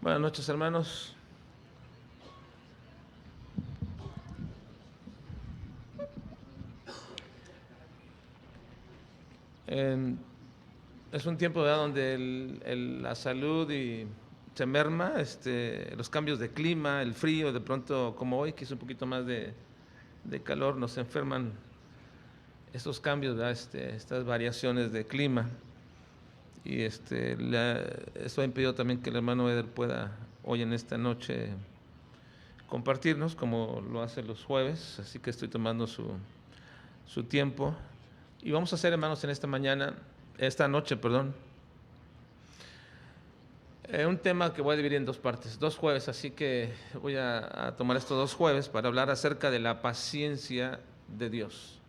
Buenas noches, hermanos. Es un tiempo, ¿verdad?, donde la salud se merma, los cambios de clima, el frío, de pronto como hoy, que es un poquito más de calor, nos enferman estos cambios, ¿verdad?, estas variaciones de clima. Y esto ha impedido también que el hermano Eder pueda hoy en esta noche compartirnos como lo hace los jueves, así que estoy tomando su tiempo. Y vamos a hacer, hermanos, en esta noche, un tema que voy a dividir en dos partes, 2 jueves, así que voy a tomar estos 2 jueves para hablar acerca de la paciencia de Dios.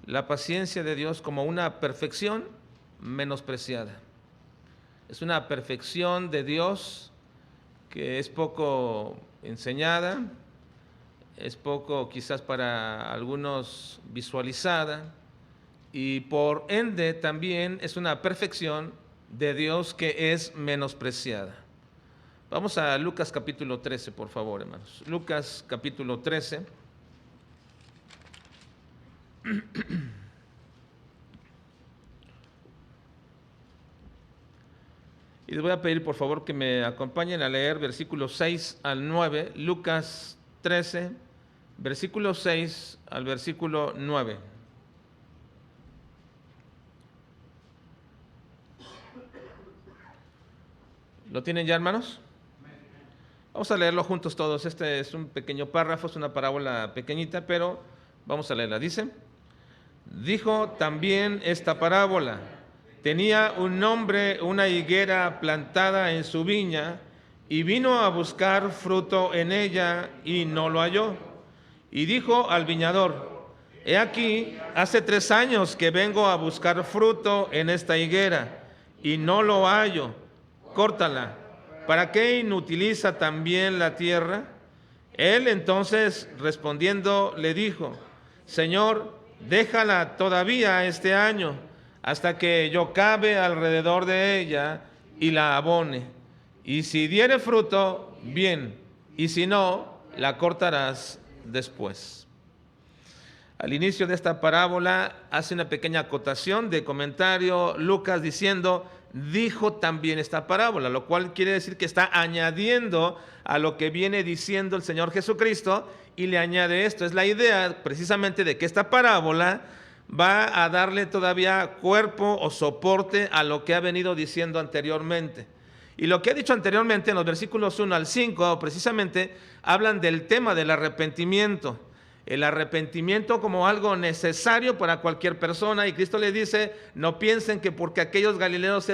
La paciencia de Dios como una perfección menospreciada. Es una perfección de Dios que es poco enseñada, es poco quizás para algunos visualizada, y por ende también es una perfección de Dios que es menospreciada. Vamos a Lucas capítulo 13, por favor, hermanos. Lucas capítulo 13. Y les voy a pedir, por favor, que me acompañen a leer versículos 6 al 9, Lucas 13, versículo 6 al versículo 9. ¿Lo tienen ya, hermanos? Vamos a leerlo juntos todos. Este es un pequeño párrafo, es una parábola pequeñita, pero vamos a leerla. Dice: dijo también esta parábola. Tenía un hombre una higuera plantada en su viña, y vino a buscar fruto en ella, y no lo halló. Y dijo al viñador: he aquí, hace 3 años que vengo a buscar fruto en esta higuera, y no lo hallo. Córtala. ¿Para qué inutiliza también la tierra? Él entonces, respondiendo, le dijo: Señor, déjala todavía este año, hasta que yo cabe alrededor de ella y la abone. Y si diere fruto, bien, y si no, la cortarás después. Al inicio de esta parábola hace una pequeña acotación de comentario Lucas diciendo: dijo también esta parábola, lo cual quiere decir que está añadiendo a lo que viene diciendo el Señor Jesucristo, y le añade esto. Es la idea precisamente de que esta parábola va a darle todavía cuerpo o soporte a lo que ha venido diciendo anteriormente. Y lo que ha dicho anteriormente en los versículos 1 al 5 precisamente hablan del tema del arrepentimiento. El arrepentimiento como algo necesario para cualquier persona, y Cristo le dice: no piensen que porque aquellos galileos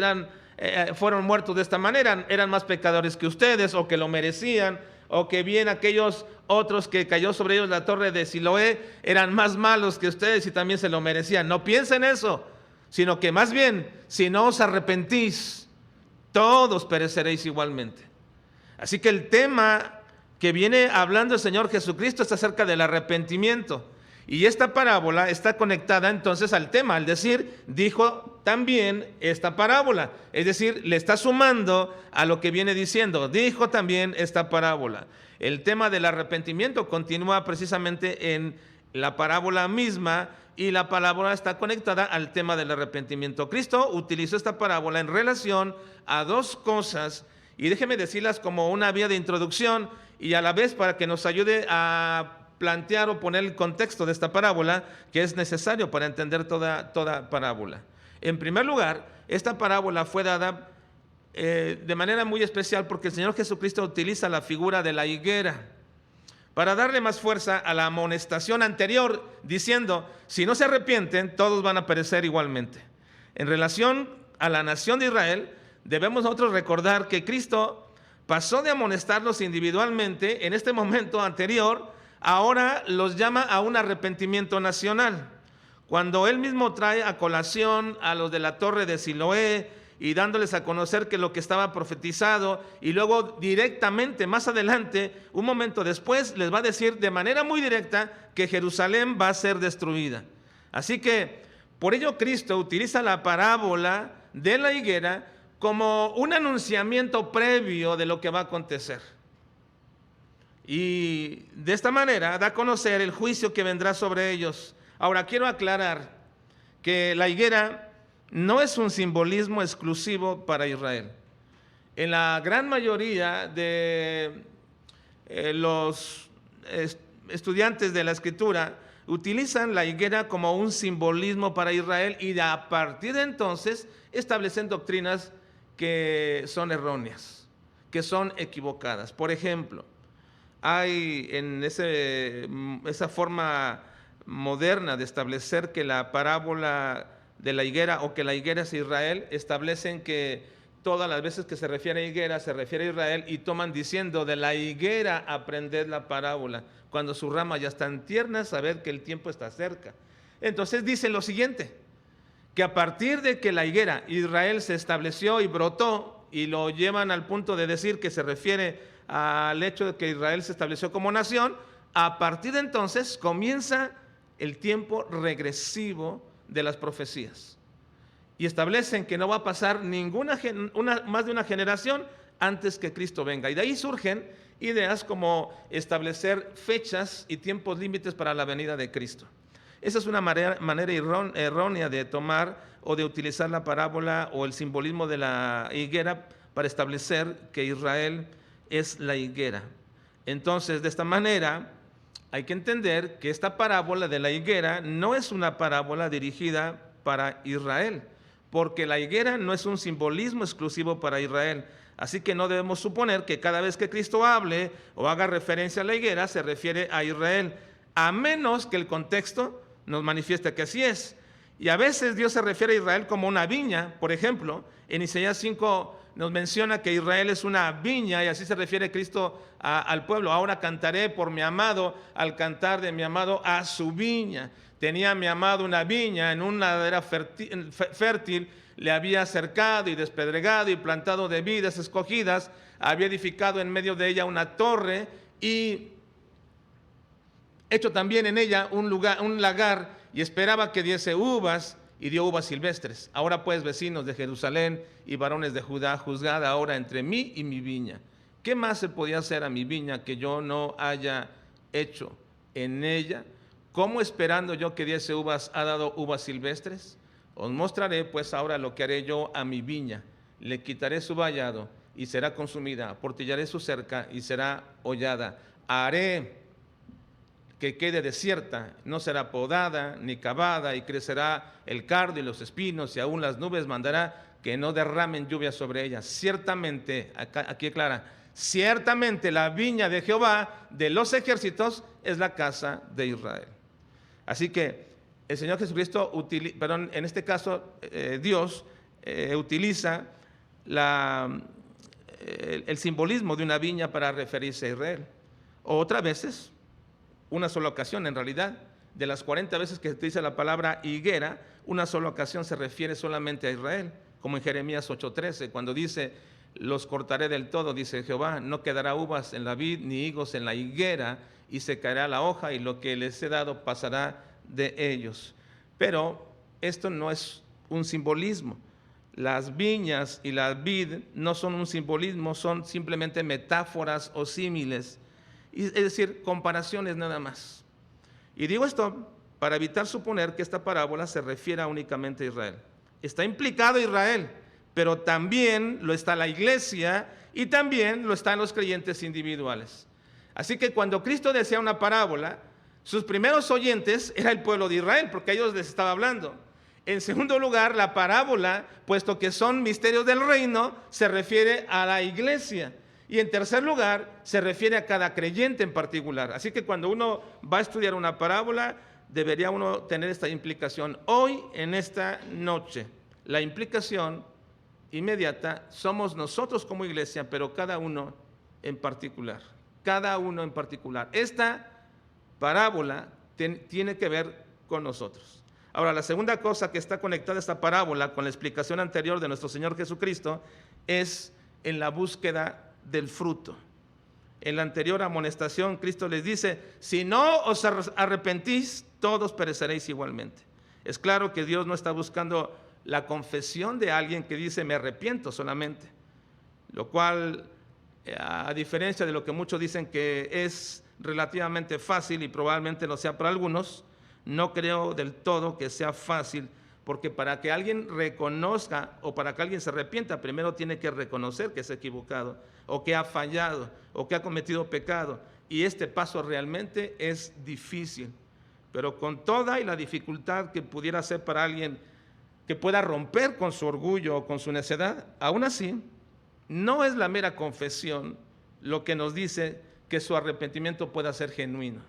fueron muertos de esta manera, eran más pecadores que ustedes, o que lo merecían, o que bien aquellos otros que cayó sobre ellos la torre de Siloé eran más malos que ustedes y también se lo merecían. No piensen eso, sino que más bien, si no os arrepentís, todos pereceréis igualmente. Así que el tema que viene hablando el Señor Jesucristo es acerca del arrepentimiento. Y esta parábola está conectada entonces al tema, al decir, dijo también esta parábola. Es decir, le está sumando a lo que viene diciendo, dijo también esta parábola. El tema del arrepentimiento continúa precisamente en la parábola misma, y la parábola está conectada al tema del arrepentimiento. Cristo utilizó esta parábola en relación a 2 cosas, y déjeme decirlas como una vía de introducción, y a la vez para que nos ayude a plantear o poner el contexto de esta parábola, que es necesario para entender toda parábola. En primer lugar, esta parábola fue dada de manera muy especial porque el Señor Jesucristo utiliza la figura de la higuera para darle más fuerza a la amonestación anterior, diciendo: si no se arrepienten, todos van a perecer igualmente. En relación a la nación de Israel, debemos nosotros recordar que Cristo pasó de amonestarlos individualmente en este momento anterior, ahora los llama a un arrepentimiento nacional. Cuando Él mismo trae a colación a los de la torre de Siloé y dándoles a conocer que lo que estaba profetizado, y luego directamente más adelante, un momento después, les va a decir de manera muy directa que Jerusalén va a ser destruida. Así que por ello Cristo utiliza la parábola de la higuera como un anunciamiento previo de lo que va a acontecer. Y de esta manera da a conocer el juicio que vendrá sobre ellos. Ahora, quiero aclarar que la higuera no es un simbolismo exclusivo para Israel. En la gran mayoría de los estudiantes de la Escritura utilizan la higuera como un simbolismo para Israel y a partir de entonces establecen doctrinas que son erróneas, que son equivocadas. Por ejemplo, hay en esa forma moderna de establecer que la parábola de la higuera o que la higuera es Israel, establecen que todas las veces que se refiere a higuera se refiere a Israel y toman diciendo de la higuera aprended la parábola, cuando sus ramas ya están tiernas, sabed que el tiempo está cerca. Entonces dicen lo siguiente, que a partir de que la higuera Israel se estableció y brotó, y lo llevan al punto de decir que se refiere al hecho de que Israel se estableció como nación, a partir de entonces comienza el tiempo regresivo de las profecías. Y establecen que no va a pasar más de una generación antes que Cristo venga. Y de ahí surgen ideas como establecer fechas y tiempos límites para la venida de Cristo. Esa es una manera errónea de tomar o de utilizar la parábola o el simbolismo de la higuera para establecer que Israel es la higuera. Entonces, de esta manera, hay que entender que esta parábola de la higuera no es una parábola dirigida para Israel, porque la higuera no es un simbolismo exclusivo para Israel. Así que no debemos suponer que cada vez que Cristo hable o haga referencia a la higuera se refiere a Israel, a menos que el contexto nos manifieste que así es. Y a veces Dios se refiere a Israel como una viña. Por ejemplo, en Isaías 5 nos menciona que Israel es una viña y así se refiere Cristo al pueblo. Ahora cantaré por mi amado, al cantar de mi amado a su viña. Tenía mi amado una viña en una ladera fértil, le había cercado y despedregado y plantado de vides escogidas, había edificado en medio de ella una torre y hecho también en ella un lagar, y esperaba que diese uvas, y dio uvas silvestres. Ahora pues, vecinos de Jerusalén y varones de Judá, juzgad ahora entre mí y mi viña. ¿Qué más se podía hacer a mi viña que yo no haya hecho en ella? ¿Cómo esperando yo que diese uvas ha dado uvas silvestres? Os mostraré pues ahora lo que haré yo a mi viña. Le quitaré su vallado y será consumida, aportillaré su cerca y será hollada. Haré que quede desierta, no será podada ni cavada, y crecerá el cardo y los espinos, y aún las nubes mandará que no derramen lluvia sobre ella. Ciertamente, aquí aclara, ciertamente la viña de Jehová de los ejércitos es la casa de Israel. Así que el Señor Jesucristo, en este caso Dios utiliza el simbolismo de una viña para referirse a Israel. Otras veces, una sola ocasión en realidad, de las 40 veces que se utiliza la palabra higuera, una sola ocasión se refiere solamente a Israel, como en Jeremías 8:13, cuando dice, los cortaré del todo, dice Jehová, no quedará uvas en la vid ni higos en la higuera, y se caerá la hoja, y lo que les he dado pasará de ellos. Pero esto no es un simbolismo. Las viñas y la vid no son un simbolismo, son simplemente metáforas o símiles, es decir, comparaciones nada más. Y digo esto para evitar suponer que esta parábola se refiera únicamente a Israel. Está implicado Israel, pero también lo está la iglesia y también lo están los creyentes individuales. Así que cuando Cristo decía una parábola, sus primeros oyentes era el pueblo de Israel, porque a ellos les estaba hablando. En segundo lugar, la parábola, puesto que son misterios del reino, se refiere a la iglesia. Y en tercer lugar, se refiere a cada creyente en particular. Así que cuando uno va a estudiar una parábola, debería uno tener esta implicación. Hoy, en esta noche, la implicación inmediata somos nosotros como iglesia, pero cada uno en particular. Cada uno en particular. Esta parábola tiene que ver con nosotros. Ahora, la segunda cosa que está conectada a esta parábola con la explicación anterior de nuestro Señor Jesucristo es en la búsqueda del fruto. En la anterior amonestación, Cristo les dice, si no os arrepentís, todos pereceréis igualmente. Es claro que Dios no está buscando la confesión de alguien que dice me arrepiento solamente, lo cual, a diferencia de lo que muchos dicen que es relativamente fácil y probablemente lo sea para algunos, no creo del todo que sea fácil, porque para que alguien reconozca o para que alguien se arrepienta, primero tiene que reconocer que se ha equivocado o que ha fallado o que ha cometido pecado, y este paso realmente es difícil. Pero con toda y la dificultad que pudiera ser para alguien que pueda romper con su orgullo o con su necedad, aún así, no es la mera confesión lo que nos dice que su arrepentimiento pueda ser genuino.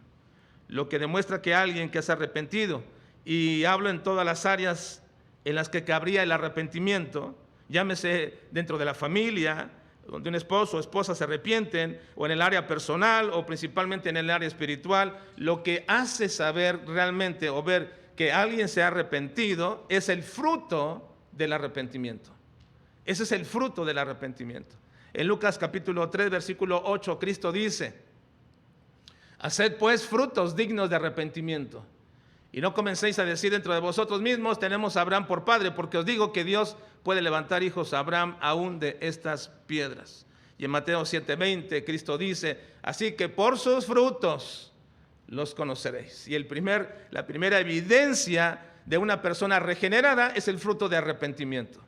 Lo que demuestra que alguien que se ha arrepentido, y hablo en todas las áreas en las que cabría el arrepentimiento, llámese dentro de la familia, donde un esposo o esposa se arrepienten, o en el área personal, o principalmente en el área espiritual, lo que hace saber realmente o ver que alguien se ha arrepentido es el fruto del arrepentimiento. Ese es el fruto del arrepentimiento. En Lucas capítulo 3, versículo 8, Cristo dice: haced pues frutos dignos de arrepentimiento, y no comencéis a decir dentro de vosotros mismos, tenemos a Abraham por padre, porque os digo que Dios puede levantar hijos a Abraham aún de estas piedras. Y en Mateo 7:20 Cristo dice: así que por sus frutos los conoceréis. Y la primera evidencia de una persona regenerada es el fruto de arrepentimiento.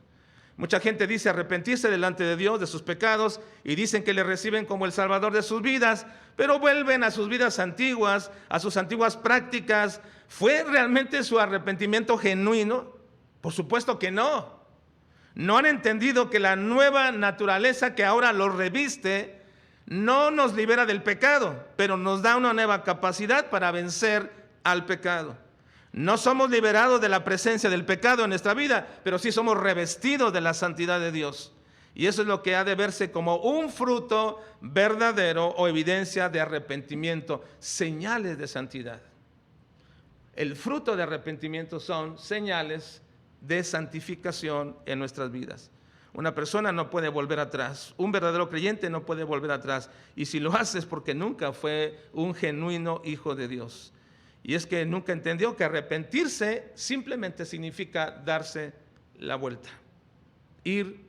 Mucha gente dice arrepentirse delante de Dios de sus pecados y dicen que le reciben como el Salvador de sus vidas, pero vuelven a sus vidas antiguas, a sus antiguas prácticas. ¿Fue realmente su arrepentimiento genuino? Por supuesto que no. No han entendido que la nueva naturaleza que ahora los reviste no nos libera del pecado, pero nos da una nueva capacidad para vencer al pecado. No somos liberados de la presencia del pecado en nuestra vida, pero sí somos revestidos de la santidad de Dios. Y eso es lo que ha de verse como un fruto verdadero o evidencia de arrepentimiento, señales de santidad. El fruto de arrepentimiento son señales de santificación en nuestras vidas. Una persona no puede volver atrás, un verdadero creyente no puede volver atrás, y si lo hace es porque nunca fue un genuino hijo de Dios. Y es que nunca entendió que arrepentirse simplemente significa darse la vuelta, ir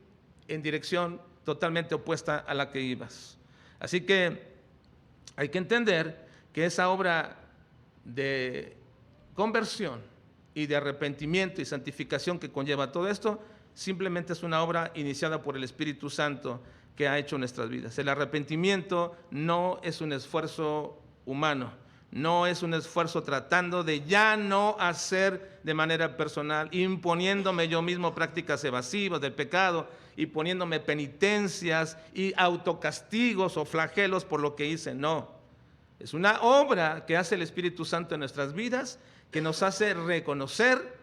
en dirección totalmente opuesta a la que ibas. Así que hay que entender que esa obra de conversión y de arrepentimiento y santificación que conlleva todo esto, simplemente es una obra iniciada por el Espíritu Santo que ha hecho nuestras vidas. El arrepentimiento no es un esfuerzo humano. No es un esfuerzo tratando de ya no hacer de manera personal, imponiéndome yo mismo prácticas evasivas del pecado y poniéndome penitencias y autocastigos o flagelos por lo que hice. No, es una obra que hace el Espíritu Santo en nuestras vidas, que nos hace reconocer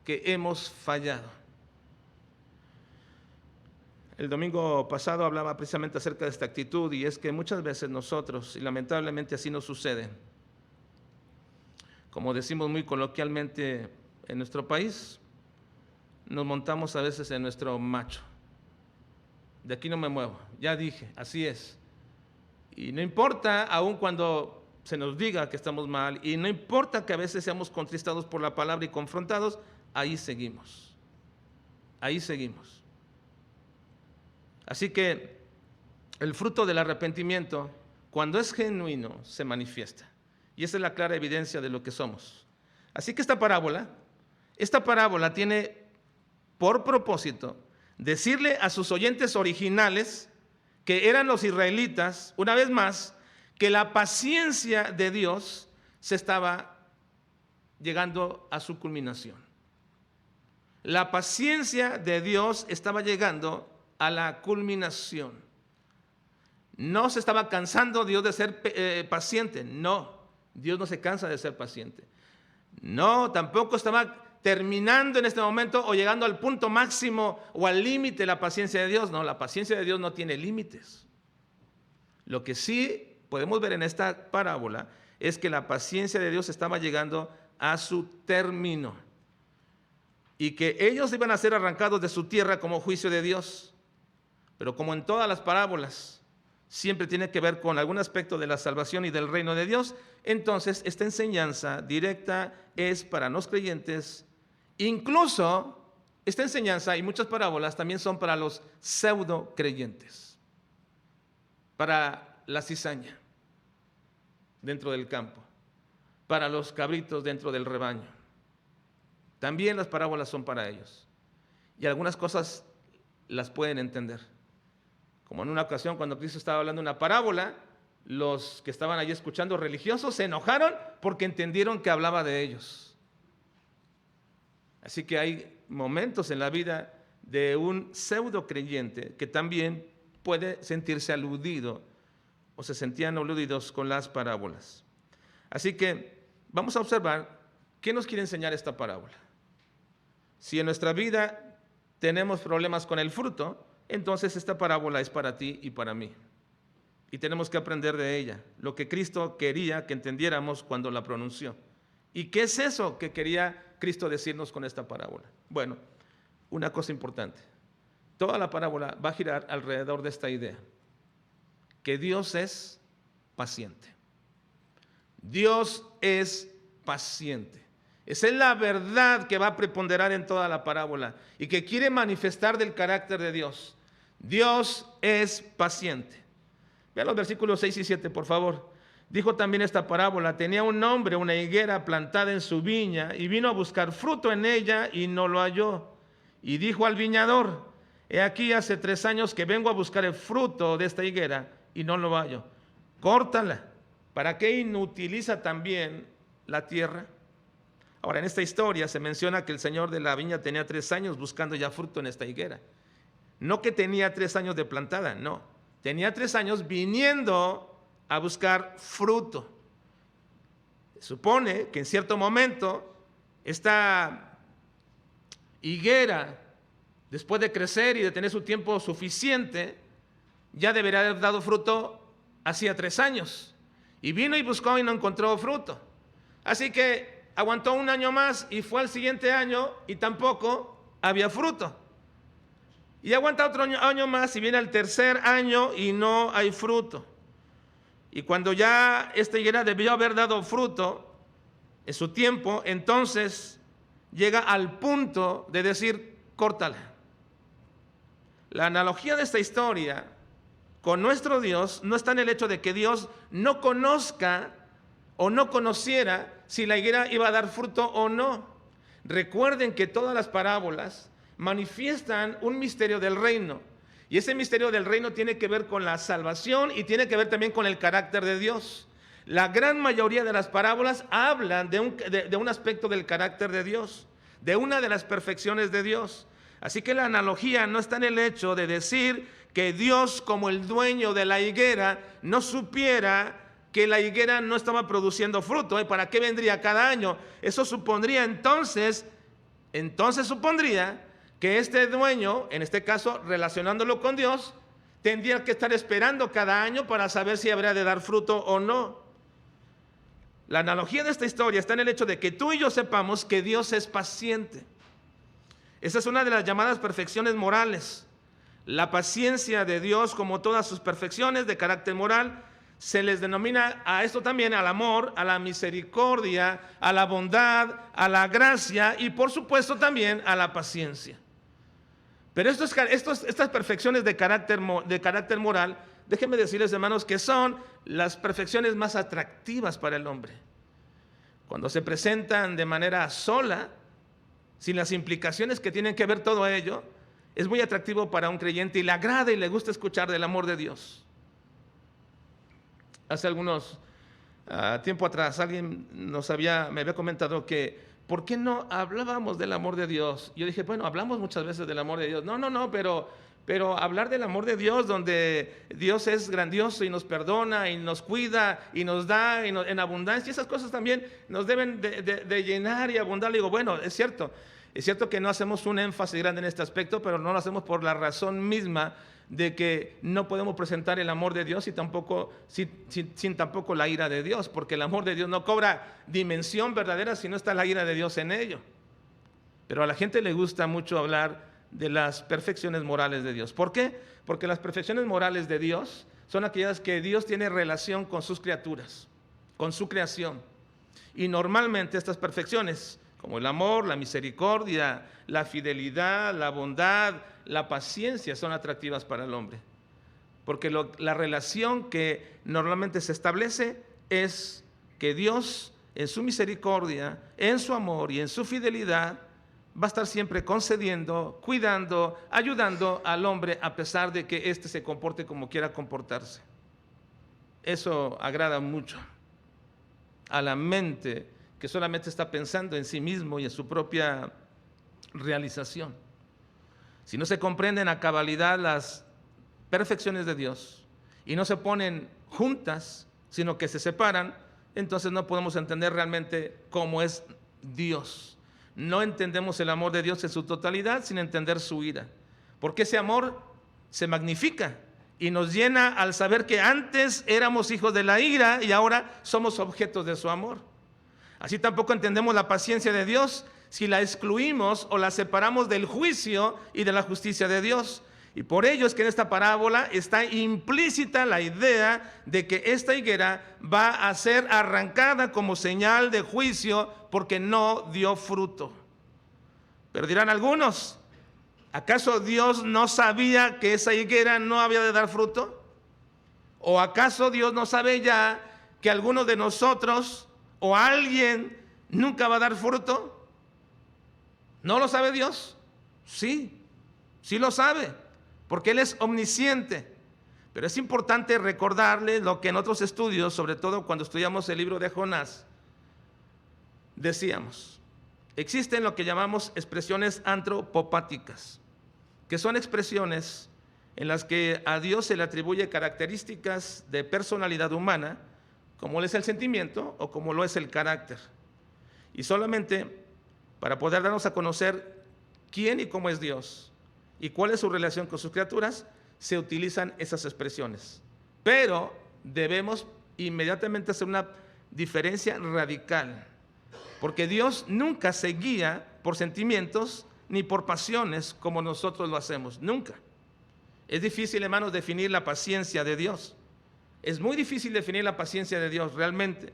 que hemos fallado. El domingo pasado hablaba precisamente acerca de esta actitud, y es que muchas veces nosotros, y lamentablemente así nos sucede, como decimos muy coloquialmente en nuestro país, nos montamos a veces en nuestro macho. De aquí no me muevo, ya dije, así es. Y no importa, aun cuando se nos diga que estamos mal, y no importa que a veces seamos contristados por la palabra y confrontados, ahí seguimos. Ahí seguimos. Así que el fruto del arrepentimiento, cuando es genuino, se manifiesta. Y esa es la clara evidencia de lo que somos. Así que esta parábola tiene por propósito decirle a sus oyentes originales, que eran los israelitas, una vez más, que la paciencia de Dios se estaba llegando a su culminación. La paciencia de Dios estaba llegando a la culminación. No se estaba cansando Dios de ser paciente, no. Dios no se cansa de ser paciente. No, tampoco estaba terminando en este momento o llegando al punto máximo o al límite la paciencia de Dios. No, la paciencia de Dios no tiene límites. Lo que sí podemos ver en esta parábola es que la paciencia de Dios estaba llegando a su término y que ellos iban a ser arrancados de su tierra como juicio de Dios. Pero como en todas las parábolas, siempre tiene que ver con algún aspecto de la salvación y del reino de Dios. Entonces, esta enseñanza directa es para los creyentes, incluso esta enseñanza y muchas parábolas también son para los pseudo creyentes, para la cizaña dentro del campo, para los cabritos dentro del rebaño. También las parábolas son para ellos. Y algunas cosas las pueden entender. Como en una ocasión cuando Cristo estaba hablando una parábola, los que estaban allí escuchando religiosos se enojaron porque entendieron que hablaba de ellos. Así que hay momentos en la vida de un pseudo creyente que también puede sentirse aludido o se sentían aludidos con las parábolas. Así que vamos a observar qué nos quiere enseñar esta parábola. Si en nuestra vida tenemos problemas con el fruto, entonces esta parábola es para ti y para mí. Y tenemos que aprender de ella, lo que Cristo quería que entendiéramos cuando la pronunció. ¿Y qué es eso que quería Cristo decirnos con esta parábola? Bueno, una cosa importante. Toda la parábola va a girar alrededor de esta idea, que Dios es paciente. Dios es paciente. Esa es la verdad que va a preponderar en toda la parábola y que quiere manifestar del carácter de Dios. Dios es paciente. Vean los versículos 6 y 7, por favor. Dijo también esta parábola: tenía un hombre una higuera plantada en su viña y vino a buscar fruto en ella y no lo halló. Y dijo al viñador: he aquí hace 3 años que vengo a buscar el fruto de esta higuera y no lo hallo. Córtala. ¿Para qué inutiliza también la tierra? Ahora, en esta historia se menciona que el señor de la viña tenía 3 años buscando ya fruto en esta higuera. No que tenía 3 años de plantada, no. Tenía 3 años viniendo a buscar fruto. Se supone que en cierto momento esta higuera, después de crecer y de tener su tiempo suficiente, ya debería haber dado fruto hacía 3 años. Y vino y buscó y no encontró fruto. Así que aguantó 1 año más y fue al siguiente año y tampoco había fruto. Y aguanta otro año más y viene al 3er año y no hay fruto. Y cuando ya esta higuera debió haber dado fruto en su tiempo, entonces llega al punto de decir: córtala. La analogía de esta historia con nuestro Dios no está en el hecho de que Dios no conozca o no conociera si la higuera iba a dar fruto o no. Recuerden que todas las parábolas manifiestan un misterio del reino. Y ese misterio del reino tiene que ver con la salvación y tiene que ver también con el carácter de Dios. La gran mayoría de las parábolas hablan de un aspecto del carácter de Dios, de una de las perfecciones de Dios. Así que la analogía no está en el hecho de decir que Dios, como el dueño de la higuera, no supiera que la higuera no estaba produciendo fruto. ¿Para qué vendría cada año? Eso supondría entonces supondría que este dueño, en este caso relacionándolo con Dios, tendría que estar esperando cada año para saber si habría de dar fruto o no. La analogía de esta historia está en el hecho de que tú y yo sepamos que Dios es paciente. Esa es una de las llamadas perfecciones morales. La paciencia de Dios, como todas sus perfecciones de carácter moral, se les denomina a esto también al amor, a la misericordia, a la bondad, a la gracia y por supuesto también a la paciencia. Pero estas perfecciones de carácter moral, déjenme decirles, hermanos, que son las perfecciones más atractivas para el hombre. Cuando se presentan de manera sola, sin las implicaciones que tienen que ver todo ello, es muy atractivo para un creyente y le agrada y le gusta escuchar del amor de Dios. Hace algunos tiempo atrás alguien me había comentado que ¿por qué no hablábamos del amor de Dios? Yo dije, bueno, hablamos muchas veces del amor de Dios. No, pero hablar del amor de Dios, donde Dios es grandioso y nos perdona y nos cuida y nos da en abundancia, esas cosas también nos deben de llenar y abundar. Le digo, bueno, es cierto que no hacemos un énfasis grande en este aspecto, pero no lo hacemos por la razón misma de que no podemos presentar el amor de Dios sin tampoco la ira de Dios, porque el amor de Dios no cobra dimensión verdadera si no está la ira de Dios en ello. Pero a la gente le gusta mucho hablar de las perfecciones morales de Dios. ¿Por qué? Porque las perfecciones morales de Dios son aquellas que Dios tiene relación con sus criaturas, con su creación. Y normalmente estas perfecciones como el amor, la misericordia, la fidelidad, la bondad, la paciencia son atractivas para el hombre. Porque la relación que normalmente se establece es que Dios, en su misericordia, en su amor y en su fidelidad, va a estar siempre concediendo, cuidando, ayudando al hombre a pesar de que éste se comporte como quiera comportarse. Eso agrada mucho a la mente que solamente está pensando en sí mismo y en su propia realización. Si no se comprenden a cabalidad las perfecciones de Dios y no se ponen juntas, sino que se separan, entonces no podemos entender realmente cómo es Dios. No entendemos el amor de Dios en su totalidad sin entender su ira, porque ese amor se magnifica y nos llena al saber que antes éramos hijos de la ira y ahora somos objetos de su amor. Así tampoco entendemos la paciencia de Dios si la excluimos o la separamos del juicio y de la justicia de Dios. Y por ello es que en esta parábola está implícita la idea de que esta higuera va a ser arrancada como señal de juicio porque no dio fruto. Pero dirán algunos, ¿acaso Dios no sabía que esa higuera no había de dar fruto? ¿O acaso Dios no sabe ya que alguno de nosotros o alguien nunca va a dar fruto? ¿No lo sabe Dios? Sí, sí lo sabe, porque Él es omnisciente. Pero es importante recordarle lo que en otros estudios, sobre todo cuando estudiamos el libro de Jonás, decíamos. Existen lo que llamamos expresiones antropopáticas, que son expresiones en las que a Dios se le atribuye características de personalidad humana, como lo es el sentimiento o como lo es el carácter. Y solamente para poder darnos a conocer quién y cómo es Dios y cuál es su relación con sus criaturas, se utilizan esas expresiones. Pero debemos inmediatamente hacer una diferencia radical, porque Dios nunca se guía por sentimientos ni por pasiones como nosotros lo hacemos, nunca. Es difícil, hermanos, definir la paciencia de Dios. Es muy difícil definir la paciencia de Dios, realmente.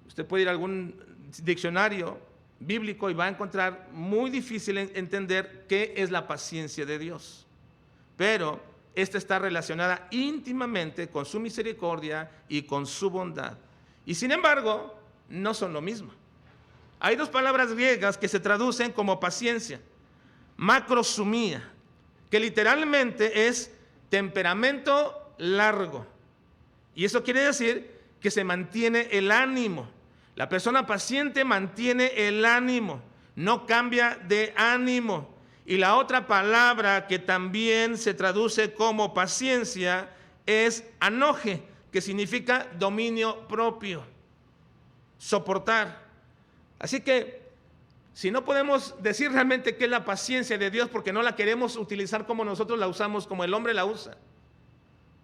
Usted puede ir a algún diccionario bíblico y va a encontrar muy difícil entender qué es la paciencia de Dios. Pero esta está relacionada íntimamente con su misericordia y con su bondad. Y sin embargo, no son lo mismo. Hay dos palabras griegas que se traducen como paciencia: macrosumía, que literalmente es temperamento largo. Y eso quiere decir que se mantiene el ánimo. La persona paciente mantiene el ánimo, no cambia de ánimo. Y la otra palabra que también se traduce como paciencia es anoje, que significa dominio propio, soportar. Así que si no podemos decir realmente qué es la paciencia de Dios porque no la queremos utilizar como nosotros la usamos, como el hombre la usa,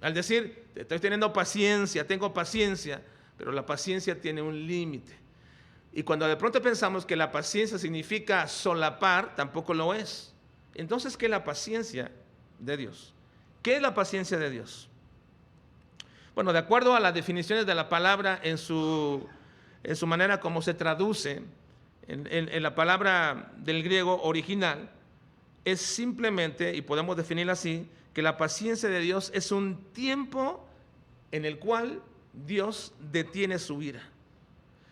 al decir, estoy teniendo paciencia, tengo paciencia, pero la paciencia tiene un límite. Y cuando de pronto pensamos que la paciencia significa solapar, tampoco lo es. Entonces, ¿qué es la paciencia de Dios? ¿Qué es la paciencia de Dios? Bueno, de acuerdo a las definiciones de la palabra en su manera como se traduce en la palabra del griego original, es simplemente, y podemos definirla así, que la paciencia de Dios es un tiempo en el cual Dios detiene su ira.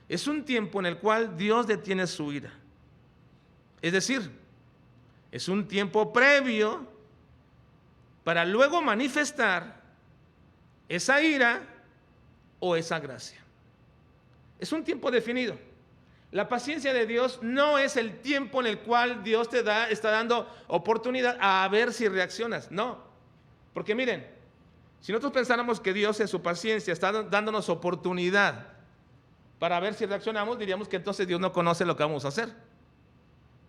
Es un tiempo en el cual Dios detiene su ira. Es decir, es un tiempo previo para luego manifestar esa ira o esa gracia. Es un tiempo definido. La paciencia de Dios no es el tiempo en el cual Dios está dando oportunidad a ver si reaccionas. No. Porque miren, si nosotros pensáramos que Dios en su paciencia está dándonos oportunidad para ver si reaccionamos, diríamos que entonces Dios no conoce lo que vamos a hacer.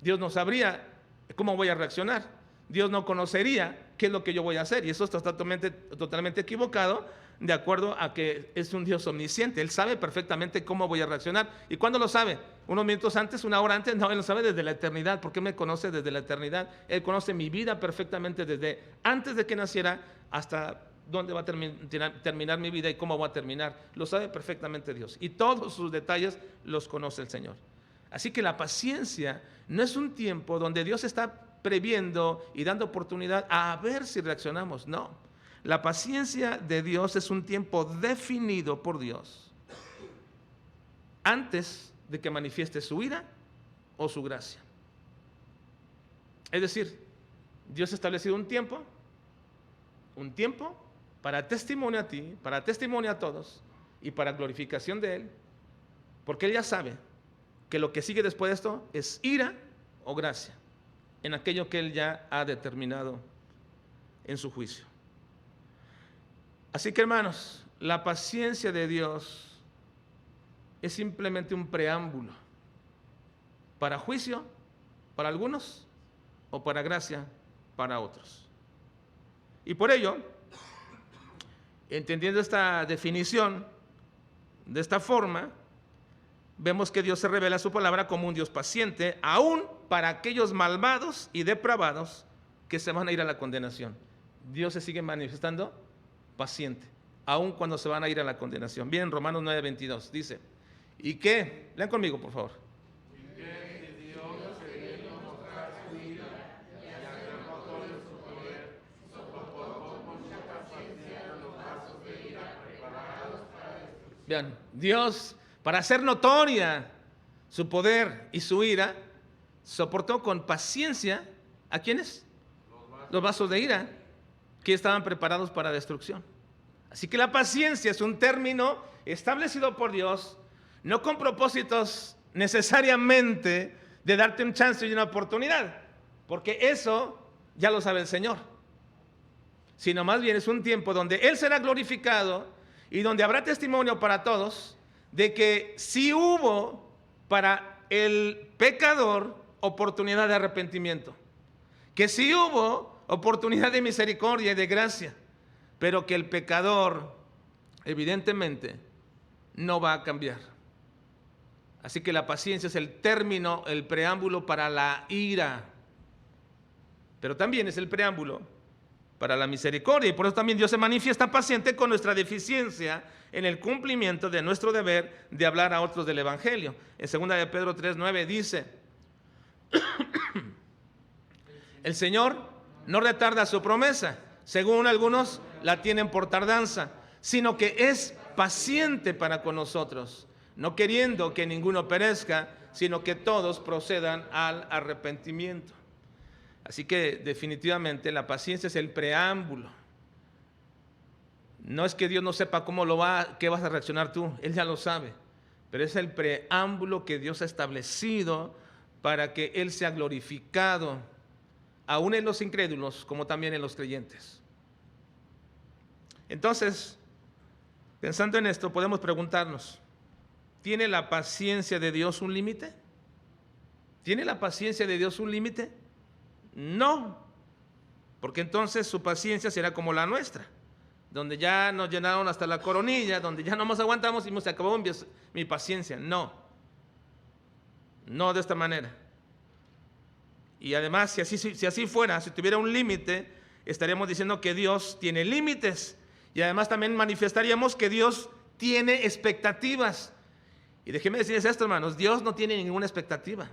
Dios no sabría cómo voy a reaccionar. Dios no conocería qué es lo que yo voy a hacer. Y eso está totalmente equivocado, de acuerdo a que es un Dios omnisciente. Él sabe perfectamente cómo voy a reaccionar. ¿Y cuándo lo sabe? ¿Unos minutos antes? ¿Una hora antes? No, Él lo sabe desde la eternidad. ¿Por qué me conoce desde la eternidad? Él conoce mi vida perfectamente desde antes de que naciera hasta dónde va a terminar mi vida y cómo va a terminar. Lo sabe perfectamente Dios. Y todos sus detalles los conoce el Señor. Así que la paciencia no es un tiempo donde Dios está previendo y dando oportunidad a ver si reaccionamos. No, la paciencia de Dios es un tiempo definido por Dios antes de que manifieste su ira o su gracia. Es decir, Dios ha establecido un tiempo para testimonio a ti, para testimonio a todos y para glorificación de Él, porque Él ya sabe que lo que sigue después de esto es ira o gracia en aquello que Él ya ha determinado en su juicio. Así que, hermanos, la paciencia de Dios es simplemente un preámbulo para juicio para algunos o para gracia para otros. Y por ello, entendiendo esta definición de esta forma, vemos que Dios se revela su palabra como un Dios paciente, aún para aquellos malvados y depravados que se van a ir a la condenación. Dios se sigue manifestando paciente, aún cuando se van a ir a la condenación. Bien, Romanos 9:22 dice, ¿y qué? Lean conmigo, por favor. Vean, Dios, para hacer notoria su poder y su ira, soportó con paciencia, ¿a quiénes? Los vasos de ira, que estaban preparados para destrucción. Así que la paciencia es un término establecido por Dios, no con propósitos necesariamente de darte un chance y una oportunidad, porque eso ya lo sabe el Señor, sino más bien es un tiempo donde Él será glorificado y donde habrá testimonio para todos de que sí hubo para el pecador oportunidad de arrepentimiento, que sí hubo oportunidad de misericordia y de gracia, pero que el pecador evidentemente no va a cambiar. Así que la paciencia es el término, el preámbulo para la ira, pero también es el preámbulo para la misericordia, y por eso también Dios se manifiesta paciente con nuestra deficiencia en el cumplimiento de nuestro deber de hablar a otros del Evangelio. En 2 de Pedro 3:9 dice, el Señor no retarda su promesa, según algunos la tienen por tardanza, sino que es paciente para con nosotros, no queriendo que ninguno perezca, sino que todos procedan al arrepentimiento. Así que definitivamente la paciencia es el preámbulo. No es que Dios no sepa qué vas a reaccionar tú, Él ya lo sabe, pero es el preámbulo que Dios ha establecido para que Él sea glorificado, aún en los incrédulos como también en los creyentes. Entonces, pensando en esto, podemos preguntarnos, ¿tiene la paciencia de Dios un límite? ¿Tiene la paciencia de Dios un límite? No, porque entonces su paciencia será como la nuestra, donde ya nos llenaron hasta la coronilla, donde ya no más aguantamos y se acabó mi paciencia. No de esta manera. Y además, si así fuera, si tuviera un límite, estaríamos diciendo que Dios tiene límites, y además también manifestaríamos que Dios tiene expectativas. Y déjenme decirles esto, hermanos, Dios no tiene ninguna expectativa.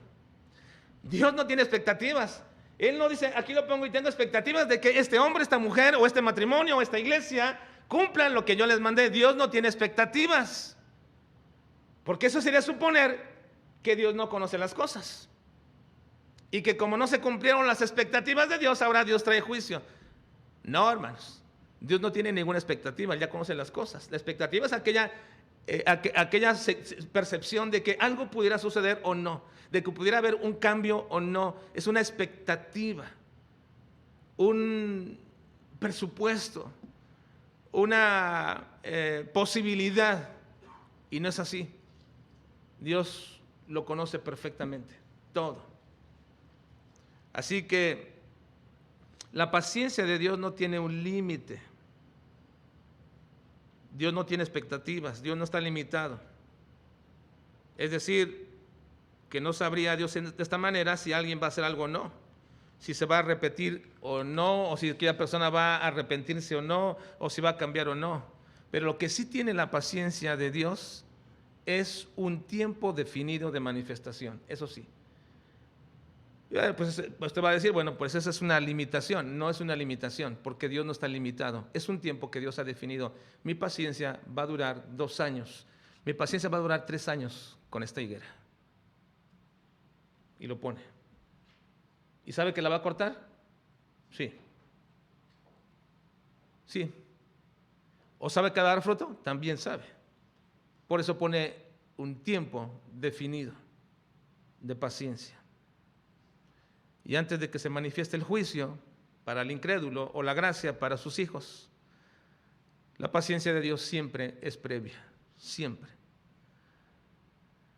Dios no tiene expectativas. Él no dice, aquí lo pongo y tengo expectativas de que este hombre, esta mujer, o este matrimonio, o esta iglesia cumplan lo que yo les mandé. Dios no tiene expectativas, porque eso sería suponer que Dios no conoce las cosas, y que como no se cumplieron las expectativas de Dios, ahora Dios trae juicio. No, hermanos, Dios no tiene ninguna expectativa, Él ya conoce las cosas. La expectativa es aquella percepción de que algo pudiera suceder o no, de que pudiera haber un cambio o no. Es una expectativa, un presupuesto, una posibilidad, y no es así. Dios lo conoce perfectamente, todo. Así que la paciencia de Dios no tiene un límite. Dios no tiene expectativas, Dios no está limitado. Es decir, que no sabría Dios de esta manera si alguien va a hacer algo o no, si se va a repetir o no, o si aquella persona va a arrepentirse o no, o si va a cambiar o no. Pero lo que sí tiene la paciencia de Dios es un tiempo definido de manifestación, eso sí. Pues usted va a decir, bueno, pues esa es una limitación. No es una limitación, porque Dios no está limitado. Es un tiempo que Dios ha definido. Mi paciencia va a durar 2 años. Mi paciencia va a durar 3 años con esta higuera. Y lo pone. ¿Y sabe que la va a cortar? Sí. Sí. ¿O sabe que va a dar fruto? También sabe. Por eso pone un tiempo definido de paciencia. Y antes de que se manifieste el juicio para el incrédulo o la gracia para sus hijos, la paciencia de Dios siempre es previa, siempre.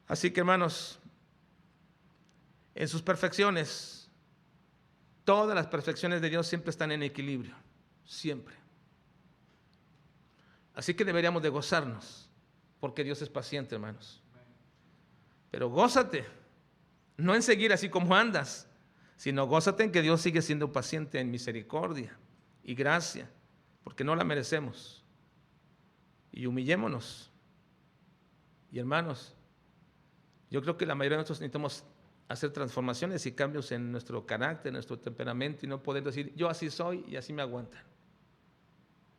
Así que, hermanos, en sus perfecciones, todas las perfecciones de Dios siempre están en equilibrio, siempre. Así que deberíamos de gozarnos, porque Dios es paciente, hermanos. Pero gózate, no en seguir así como andas, sino gózate en que Dios sigue siendo paciente en misericordia y gracia, porque no la merecemos. Y humillémonos. Y hermanos, yo creo que la mayoría de nosotros necesitamos hacer transformaciones y cambios en nuestro carácter, en nuestro temperamento, y no poder decir, yo así soy y así me aguantan.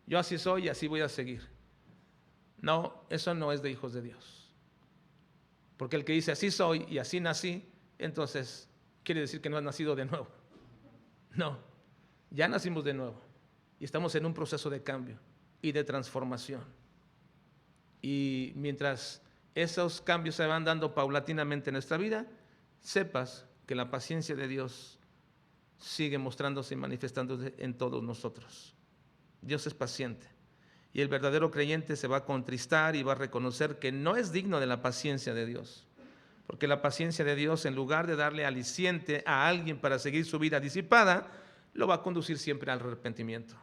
Yo así soy y así voy a seguir. No, eso no es de hijos de Dios. Porque el que dice así soy y así nací, entonces quiere decir que no has nacido de nuevo. No, ya nacimos de nuevo y estamos en un proceso de cambio y de transformación. Y mientras esos cambios se van dando paulatinamente en nuestra vida, sepas que la paciencia de Dios sigue mostrándose y manifestándose en todos nosotros. Dios es paciente y el verdadero creyente se va a contristar y va a reconocer que no es digno de la paciencia de Dios. Porque la paciencia de Dios, en lugar de darle aliciente a alguien para seguir su vida disipada, lo va a conducir siempre al arrepentimiento.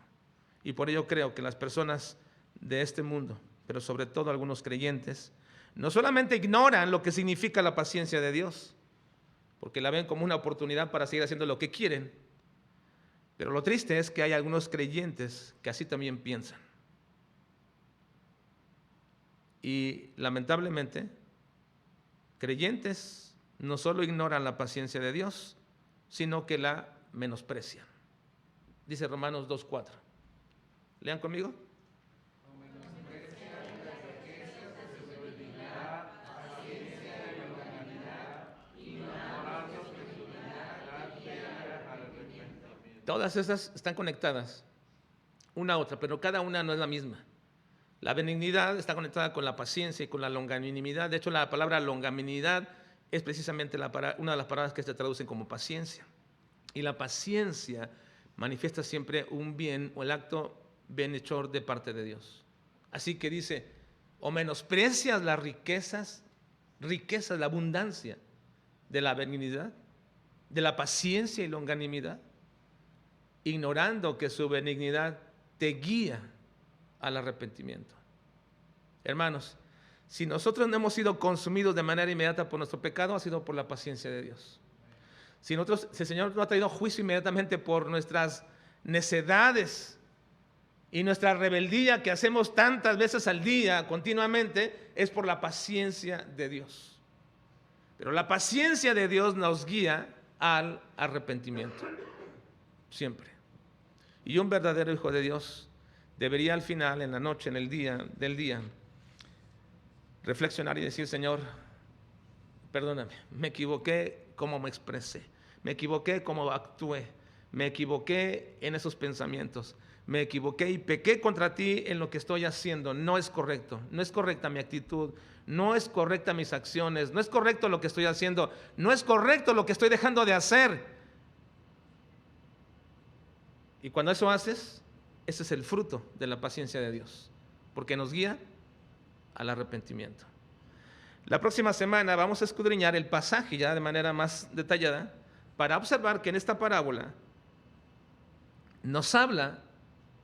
Y por ello creo que las personas de este mundo, pero sobre todo algunos creyentes, no solamente ignoran lo que significa la paciencia de Dios, porque la ven como una oportunidad para seguir haciendo lo que quieren, pero lo triste es que hay algunos creyentes que así también piensan. Y lamentablemente, creyentes no solo ignoran la paciencia de Dios, sino que la menosprecian. Dice Romanos 2:4. Lean conmigo. Todas esas están conectadas una a otra, pero cada una no es la misma. La benignidad está conectada con la paciencia y con la longanimidad. De hecho, la palabra longanimidad es precisamente una de las palabras que se traducen como paciencia. Y la paciencia manifiesta siempre un bien o el acto bienhechor de parte de Dios. Así que dice, o menosprecias las riquezas, la abundancia de la benignidad, de la paciencia y longanimidad, ignorando que su benignidad te guía al arrepentimiento. Hermanos, si nosotros no hemos sido consumidos de manera inmediata por nuestro pecado, ha sido por la paciencia de Dios. Si el Señor no ha traído juicio inmediatamente por nuestras necedades y nuestra rebeldía que hacemos tantas veces al día, continuamente, es por la paciencia de Dios. Pero la paciencia de Dios nos guía al arrepentimiento, siempre. Y un verdadero hijo de Dios debería al final, en la noche, en el día del día, reflexionar y decir, Señor, perdóname, me equivoqué como me expresé, me equivoqué como actué, me equivoqué en esos pensamientos, me equivoqué y pequé contra ti en lo que estoy haciendo. No es correcto, no es correcta mi actitud, no es correcta mis acciones, no es correcto lo que estoy haciendo, no es correcto lo que estoy dejando de hacer. Y cuando eso haces, ese es el fruto de la paciencia de Dios, porque nos guía al arrepentimiento. La próxima semana vamos a escudriñar el pasaje ya de manera más detallada para observar que en esta parábola nos habla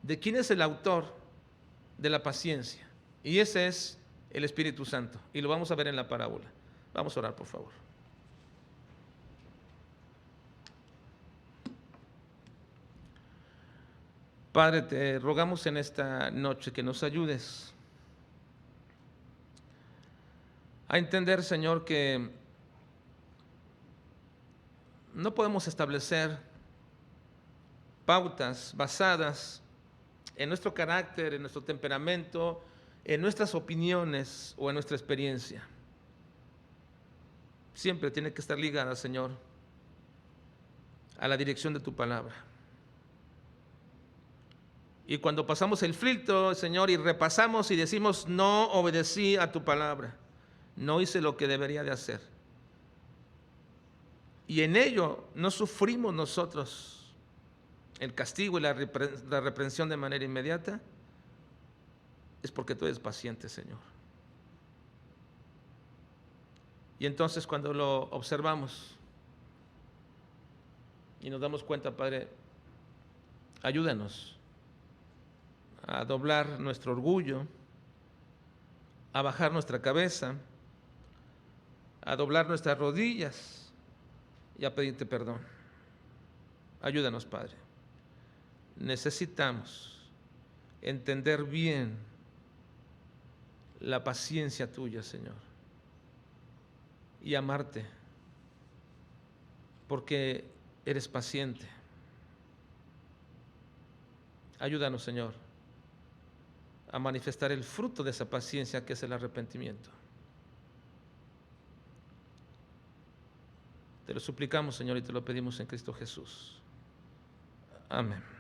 de quién es el autor de la paciencia, y ese es el Espíritu Santo, y lo vamos a ver en la parábola. Vamos a orar, por favor. Padre, te rogamos en esta noche que nos ayudes a entender, Señor, que no podemos establecer pautas basadas en nuestro carácter, en nuestro temperamento, en nuestras opiniones o en nuestra experiencia. Siempre tiene que estar ligada, Señor, a la dirección de tu palabra. Y cuando pasamos el filtro, Señor, y repasamos y decimos, no obedecí a tu palabra, no hice lo que debería de hacer, y en ello no sufrimos nosotros el castigo y la reprensión de manera inmediata, es porque tú eres paciente, Señor. Y entonces cuando lo observamos y nos damos cuenta, Padre, ayúdanos a doblar nuestro orgullo, a bajar nuestra cabeza, a doblar nuestras rodillas y a pedirte perdón. Ayúdanos, Padre. Necesitamos entender bien la paciencia tuya, Señor, y amarte, porque eres paciente. Ayúdanos, Señor, a manifestar el fruto de esa paciencia que es el arrepentimiento. Te lo suplicamos, Señor, y te lo pedimos en Cristo Jesús. Amén.